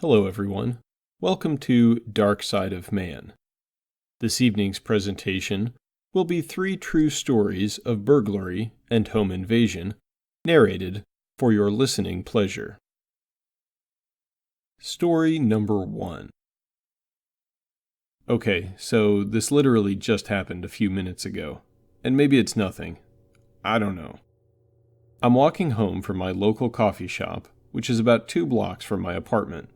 Hello everyone. Welcome to Dark Side of Man. This evening's presentation will be 3 true stories of burglary and home invasion, narrated for your listening pleasure. Story number 1. Okay, so this literally just happened a few minutes ago, and maybe it's nothing. I don't know. I'm walking home from my local coffee shop, which is about 2 blocks from my apartment.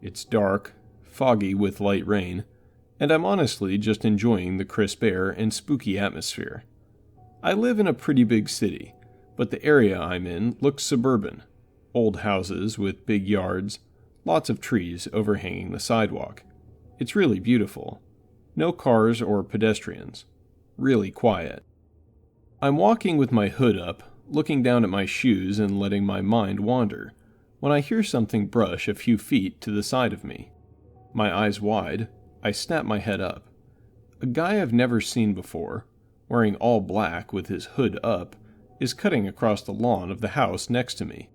It's dark, foggy with light rain, and I'm honestly just enjoying the crisp air and spooky atmosphere. I live in a pretty big city, but the area I'm in looks suburban. Old houses with big yards, lots of trees overhanging the sidewalk. It's really beautiful. No cars or pedestrians. Really quiet. I'm walking with my hood up, looking down at my shoes and letting my mind wander, when I hear something brush a few feet to the side of me. My eyes wide, I snap my head up. A guy I've never seen before, wearing all black with his hood up, is cutting across the lawn of the house next to me.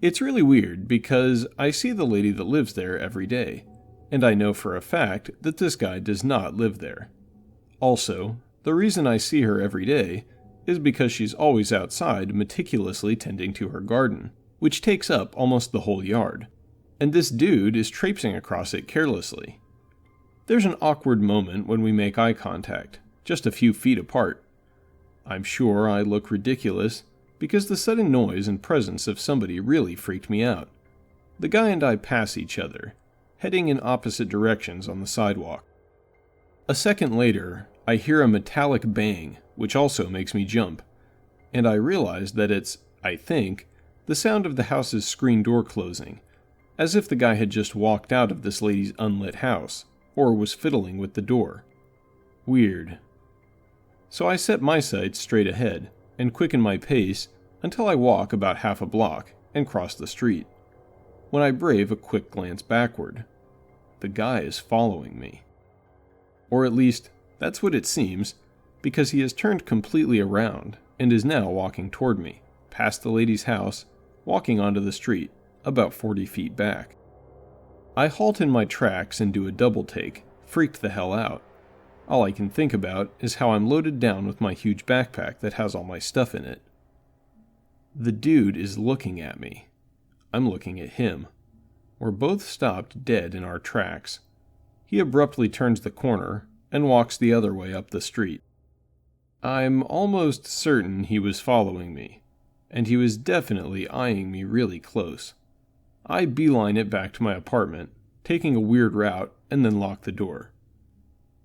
It's really weird because I see the lady that lives there every day, and I know for a fact that this guy does not live there. Also, the reason I see her every day is because she's always outside meticulously tending to her garden, which takes up almost the whole yard, and this dude is traipsing across it carelessly. There's an awkward moment when we make eye contact, just a few feet apart. I'm sure I look ridiculous, because the sudden noise and presence of somebody really freaked me out. The guy and I pass each other, heading in opposite directions on the sidewalk. A second later, I hear a metallic bang, which also makes me jump, and I realize that it's, I think, the sound of the house's screen door closing, as if the guy had just walked out of this lady's unlit house, or was fiddling with the door. Weird. So I set my sights straight ahead, and quicken my pace until I walk about half a block and cross the street, when I brave a quick glance backward. The guy is following me. Or at least, that's what it seems, because he has turned completely around and is now walking toward me, past the lady's house, walking onto the street, about 40 feet back. I halt in my tracks and do a double take, freaked the hell out. All I can think about is how I'm loaded down with my huge backpack that has all my stuff in it. The dude is looking at me. I'm looking at him. We're both stopped dead in our tracks. He abruptly turns the corner and walks the other way up the street. I'm almost certain he was following me, and he was definitely eyeing me really close. I beeline it back to my apartment, taking a weird route, and then lock the door.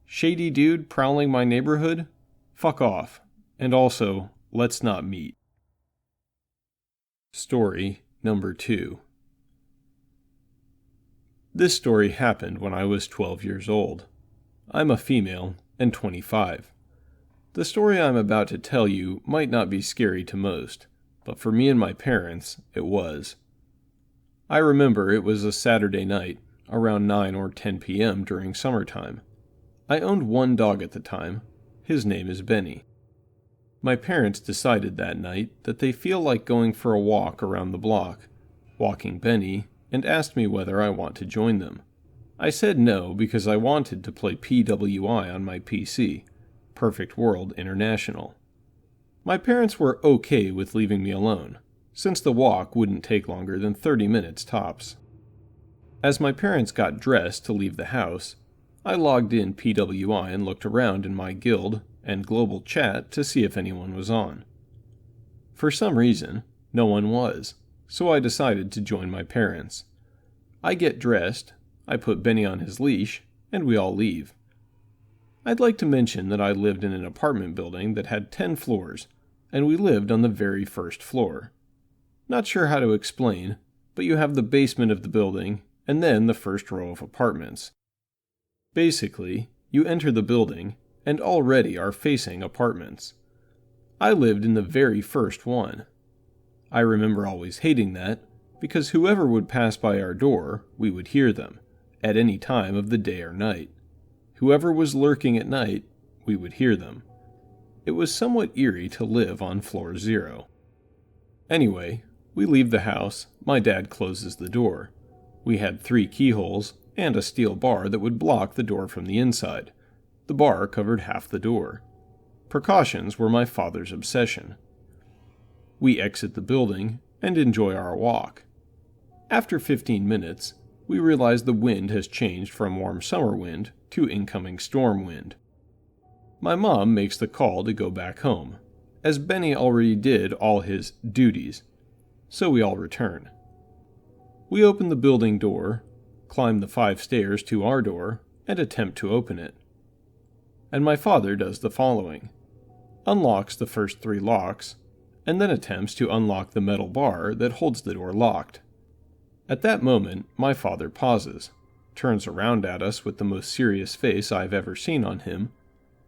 Shady dude prowling my neighborhood? Fuck off. And also, let's not meet. Story number 2. This story happened when I was 12 years old. I'm a female and 25. The story I'm about to tell you might not be scary to most, but for me and my parents, it was. I remember it was a Saturday night, around 9 or 10 p.m. during summertime. I owned one dog at the time. His name is Benny. My parents decided that night that they feel like going for a walk around the block, walking Benny, and asked me whether I want to join them. I said no because I wanted to play PWI on my PC, Perfect World International. My parents were okay with leaving me alone, since the walk wouldn't take longer than 30 minutes tops. As my parents got dressed to leave the house, I logged in PWI and looked around in my guild and global chat to see if anyone was on. For some reason, no one was, so I decided to join my parents. I get dressed, I put Benny on his leash, and we all leave. I'd like to mention that I lived in an apartment building that had 10 floors, and we lived on the very first floor. Not sure how to explain, but you have the basement of the building, and then the first row of apartments. Basically, you enter the building, and already are facing apartments. I lived in the very first one. I remember always hating that, because whoever would pass by our door, we would hear them, at any time of the day or night. Whoever was lurking at night, we would hear them. It was somewhat eerie to live on floor 0. Anyway, we leave the house, my dad closes the door. We had 3 keyholes and a steel bar that would block the door from the inside. The bar covered half the door. Precautions were my father's obsession. We exit the building and enjoy our walk. After 15 minutes, we realize the wind has changed from warm summer wind to incoming storm wind. My mom makes the call to go back home, as Benny already did all his duties, so we all return. We open the building door, climb the 5 stairs to our door, and attempt to open it. And my father does the following: unlocks the first 3 locks, and then attempts to unlock the metal bar that holds the door locked. At that moment, my father pauses, turns around at us with the most serious face I've ever seen on him,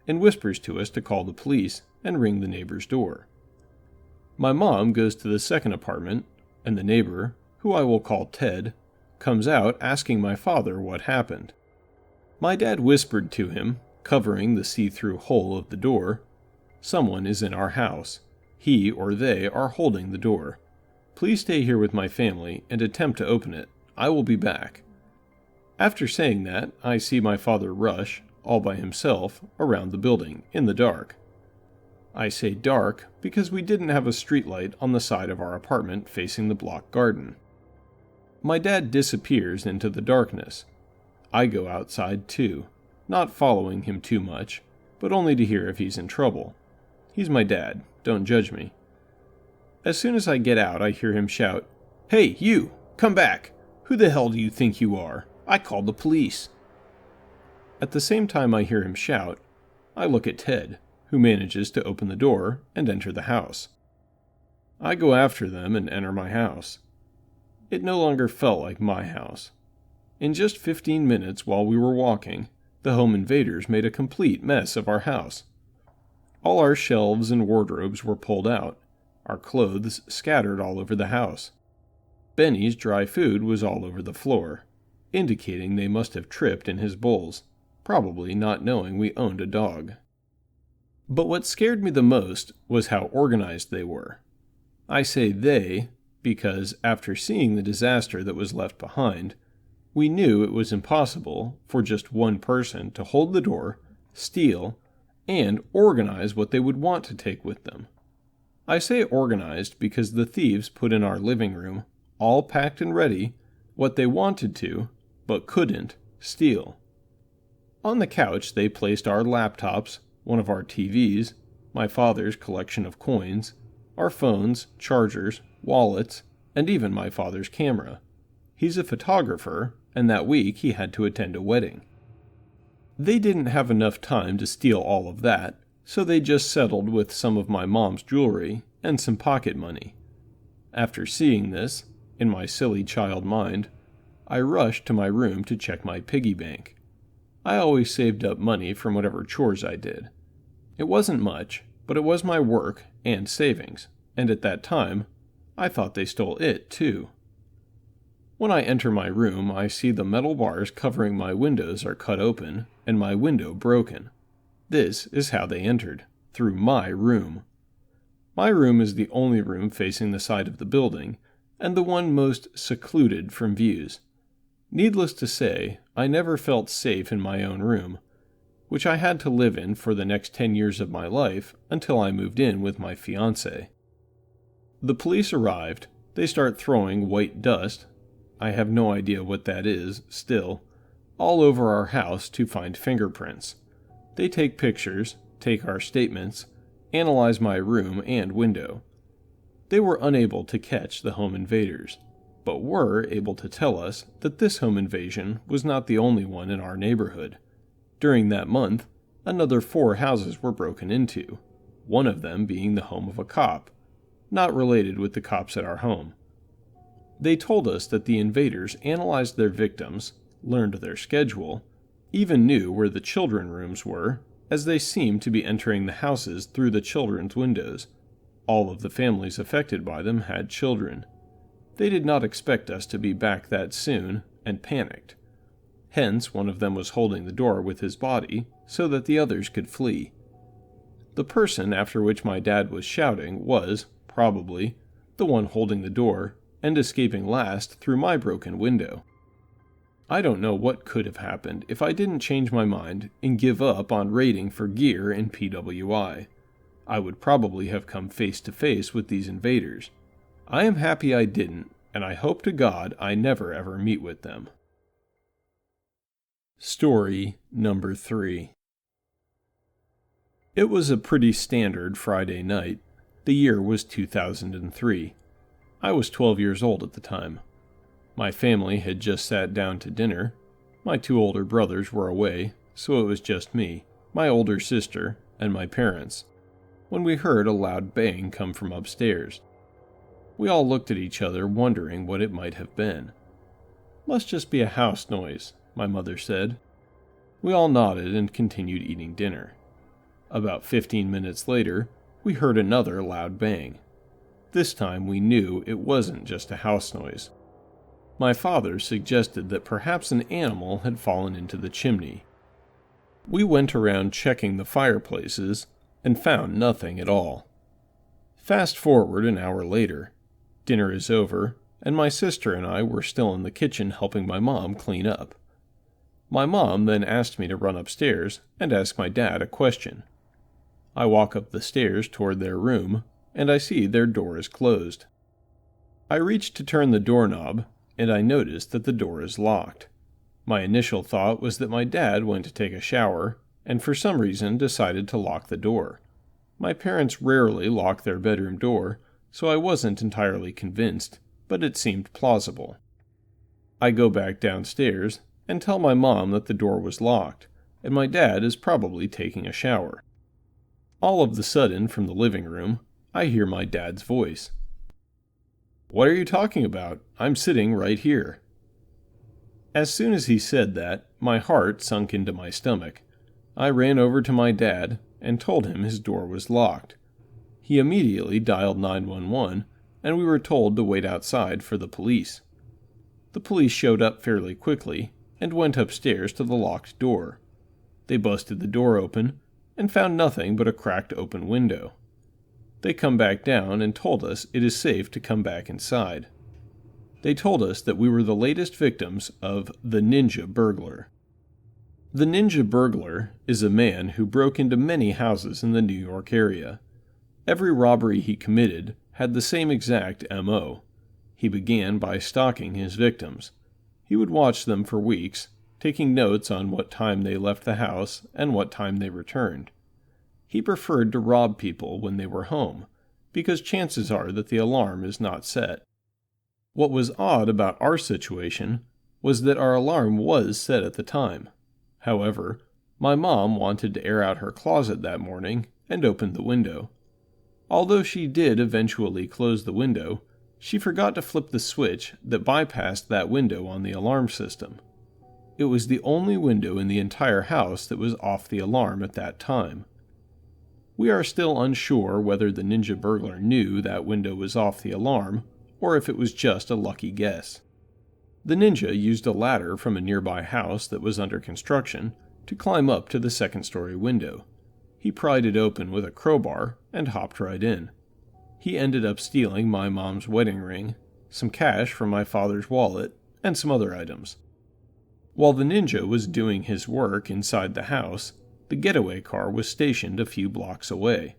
and whispers to us to call the police and ring the neighbor's door. My mom goes to the second apartment, and the neighbor, who I will call Ted, comes out asking my father what happened. My dad whispered to him, covering the see-through hole of the door, "Someone is in our house. He or they are holding the door. Please stay here with my family and attempt to open it. I will be back." After saying that, I see my father rush, all by himself, around the building, in the dark. I say dark because we didn't have a streetlight on the side of our apartment facing the block garden. My dad disappears into the darkness. I go outside too, not following him too much, but only to hear if he's in trouble. He's my dad, don't judge me. As soon as I get out, I hear him shout, "Hey, you! Come back! Who the hell do you think you are? I called the police." At the same time I hear him shout, I look at Ted, who manages to open the door and enter the house. I go after them and enter my house. It no longer felt like my house. In just 15 minutes while we were walking, the home invaders made a complete mess of our house. All our shelves and wardrobes were pulled out, our clothes scattered all over the house. Benny's dry food was all over the floor, indicating they must have tripped in his bowls, probably not knowing we owned a dog. But what scared me the most was how organized they were. I say they because, after seeing the disaster that was left behind, we knew it was impossible for just one person to hold the door, steal, and organize what they would want to take with them. I say organized because the thieves put in our living room, all packed and ready, what they wanted to, but couldn't, steal. On the couch they placed our laptops, one of our TVs, my father's collection of coins, our phones, chargers, wallets, and even my father's camera. He's a photographer, and that week he had to attend a wedding. They didn't have enough time to steal all of that, so they just settled with some of my mom's jewelry and some pocket money. After seeing this, in my silly child mind, I rushed to my room to check my piggy bank. I always saved up money from whatever chores I did. It wasn't much, but it was my work and savings, and at that time, I thought they stole it too. When I enter my room, I see the metal bars covering my windows are cut open and my window broken. This is how they entered, through my room. My room is the only room facing the side of the building, and the one most secluded from views. Needless to say, I never felt safe in my own room, which I had to live in for the next 10 years of my life until I moved in with my fiancée. The police arrived. They start throwing white dust, I have no idea what that is, still, all over our house to find fingerprints. They take pictures, take our statements, analyze my room and window. They were unable to catch the home invaders, but were able to tell us that this home invasion was not the only one in our neighborhood. During that month, another 4 houses were broken into, one of them being the home of a cop, not related with the cops at our home. They told us that the invaders analyzed their victims, learned their schedule, even knew where the children's rooms were, as they seemed to be entering the houses through the children's windows. All of the families affected by them had children. They did not expect us to be back that soon, and panicked. Hence, one of them was holding the door with his body, so that the others could flee. The person after which my dad was shouting was, probably, the one holding the door, and escaping last through my broken window. I don't know what could have happened if I didn't change my mind and give up on raiding for gear in PWI. I would probably have come face to face with these invaders. I am happy I didn't, and I hope to God I never ever meet with them. Story number 3. It was a pretty standard Friday night. The year was 2003. I was 12 years old at the time. My family had just sat down to dinner. My 2 older brothers were away, so it was just me, my older sister, and my parents, when we heard a loud bang come from upstairs. We all looked at each other, wondering what it might have been. "Must just be a house noise," my mother said. We all nodded and continued eating dinner. About 15 minutes later, we heard another loud bang. This time we knew it wasn't just a house noise. My father suggested that perhaps an animal had fallen into the chimney. We went around checking the fireplaces and found nothing at all. Fast forward an hour later. Dinner is over, and my sister and I were still in the kitchen helping my mom clean up. My mom then asked me to run upstairs and ask my dad a question. I walk up the stairs toward their room, and I see their door is closed. I reach to turn the doorknob, and I notice that the door is locked. My initial thought was that my dad went to take a shower, and for some reason decided to lock the door. My parents rarely lock their bedroom door, so I wasn't entirely convinced, but it seemed plausible. I go back downstairs and tell my mom that the door was locked, and my dad is probably taking a shower. All of the sudden, from the living room, I hear my dad's voice. "What are you talking about? I'm sitting right here." As soon as he said that, my heart sunk into my stomach. I ran over to my dad and told him his door was locked. He immediately dialed 911, and we were told to wait outside for the police. The police showed up fairly quickly and went upstairs to the locked door. They busted the door open and found nothing but a cracked open window. They come back down and told us it is safe to come back inside. They told us that we were the latest victims of the Ninja Burglar. The Ninja Burglar is a man who broke into many houses in the New York area. Every robbery he committed had the same exact MO. He began by stalking his victims. He would watch them for weeks, taking notes on what time they left the house and what time they returned. He preferred to rob people when they were home, because chances are that the alarm is not set. What was odd about our situation was that our alarm was set at the time. However, my mom wanted to air out her closet that morning and opened the window. Although she did eventually close the window, she forgot to flip the switch that bypassed that window on the alarm system. It was the only window in the entire house that was off the alarm at that time. We are still unsure whether the Ninja Burglar knew that window was off the alarm, or if it was just a lucky guess. The ninja used a ladder from a nearby house that was under construction to climb up to the second-story window. He pried it open with a crowbar and hopped right in. He ended up stealing my mom's wedding ring, some cash from my father's wallet, and some other items. While the ninja was doing his work inside the house, the getaway car was stationed a few blocks away.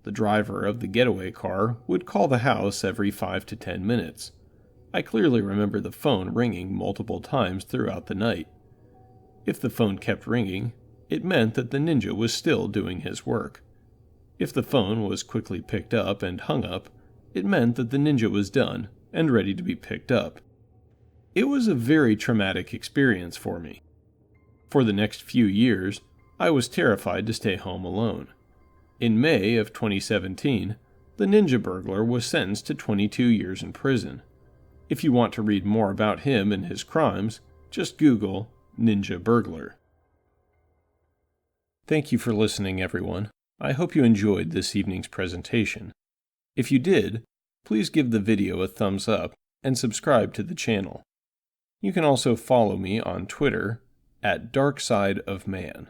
The driver of the getaway car would call the house every 5 to 10 minutes. I clearly remember the phone ringing multiple times throughout the night. If the phone kept ringing, it meant that the ninja was still doing his work. If the phone was quickly picked up and hung up, it meant that the ninja was done and ready to be picked up. It was a very traumatic experience for me. For the next few years, I was terrified to stay home alone. In May of 2017, the Ninja Burglar was sentenced to 22 years in prison. If you want to read more about him and his crimes, just Google Ninja Burglar. Thank you for listening, everyone. I hope you enjoyed this evening's presentation. If you did, please give the video a thumbs up and subscribe to the channel. You can also follow me on Twitter @DarkSideOfMan.